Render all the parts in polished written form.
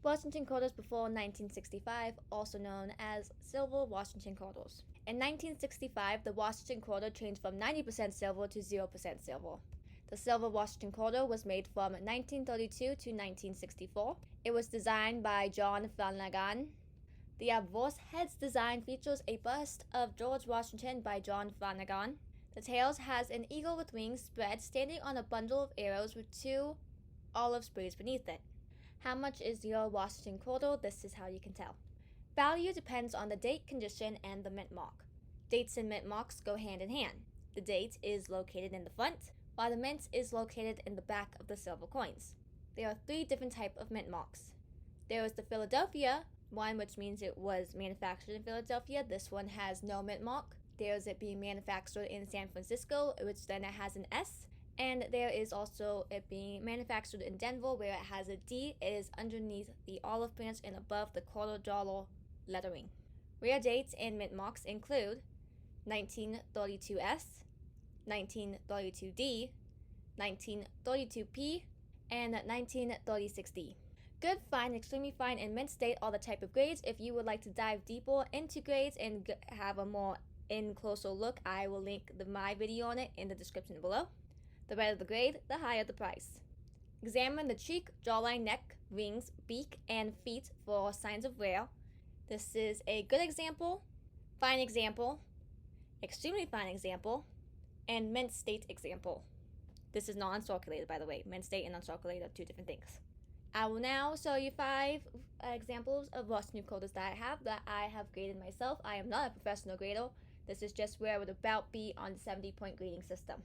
Washington quarters before 1965, also known as silver Washington quarters. In 1965, the Washington quarter changed from 90% silver to 0% silver. The silver Washington quarter was made from 1932 to 1964. It was designed by John Flanagan. The obverse head's design features a bust of George Washington by John Flanagan. The tails has an eagle with wings spread standing on a bundle of arrows with 2 olive sprays beneath it. How much is your Washington quarter? This is how you can tell. Value depends on the date, condition, and the mint mark. Dates and mint marks go hand in hand. The date is located in the front, while the mint is located in the back of the silver coins. There are 3 different types of mint marks. There is the Philadelphia one, which means it was manufactured in Philadelphia. This one has no mint mark. There is it being manufactured in San Francisco, which then it has an S. And there is also it being manufactured in Denver, where it has a D. It is underneath the olive branch and above the $quarter lettering. Rare dates and mint marks include 1932S, 1932D, 1932P, and 1936D. Good, fine, extremely fine, and mint state are the type of grades. If you would like to dive deeper into grades and have a more closer look, I will link my video on it in the description below. The better the grade, the higher the price. Examine the cheek, jawline, neck, wings, beak, and feet for signs of wear. This is a good example, fine example, extremely fine example, and mint state example. This is not uncirculated, by the way. Mint state and uncirculated are 2 different things. I will now show you 5 examples of Washington quarters that I have graded myself. I am not a professional grader. This is just where I would about be on the 70-point grading system.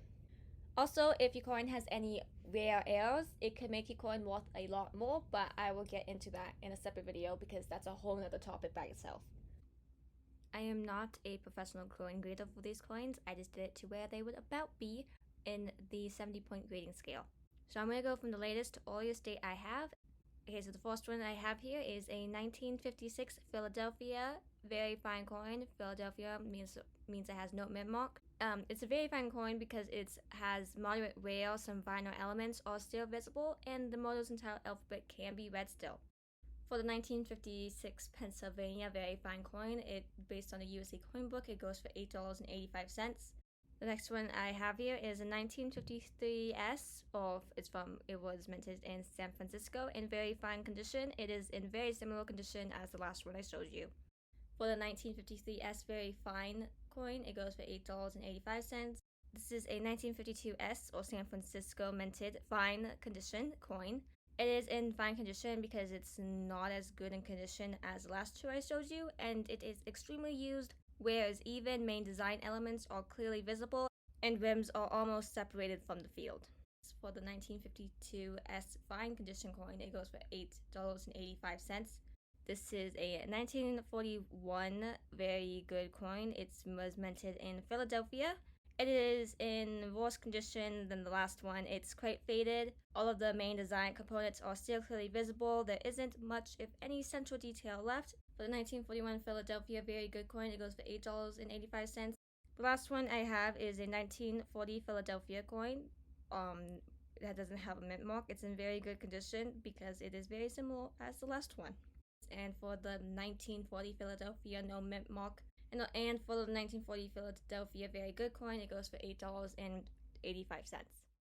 Also, if your coin has any rare errors, it could make your coin worth a lot more, but I will get into that in a separate video because that's a whole other topic by itself. I am not a professional coin grader for these coins. I just did it to where they would about be in the 70-point grading scale. So I'm going to go from the latest to earliest date I have. Okay, so the first one I have here is a 1956 Philadelphia very fine coin. Philadelphia means it has no mint mark. It's a very fine coin because it has moderate wear, some vinyl elements are still visible, and the Morse entire alphabet can be read still. For the 1956 Pennsylvania very fine coin, based on the USA coin book, it goes for $8.85. The next one I have here is a 1953S, it was minted in San Francisco in very fine condition. It is in very similar condition as the last one I showed you. For the 1953S very fine coin, it goes for $8.85. This is a 1952S or San Francisco minted fine condition coin. It is in fine condition because it's not as good in condition as the last 2 I showed you, and it is extremely used, whereas even main design elements are clearly visible and rims are almost separated from the field. For the 1952S fine condition coin, it goes for $8.85. This is a 1941 very good coin. It was minted in Philadelphia. It is in worse condition than the last one. It's quite faded. All of the main design components are still clearly visible. There isn't much, if any, central detail left. For the 1941 Philadelphia very good coin, it goes for $8.85. The last one I have is a 1940 Philadelphia coin. That doesn't have a mint mark. It's in very good condition because it is very similar as the last one. And for the 1940 Philadelphia no mint mark, and for the 1940 Philadelphia very good coin, it goes for $8.85.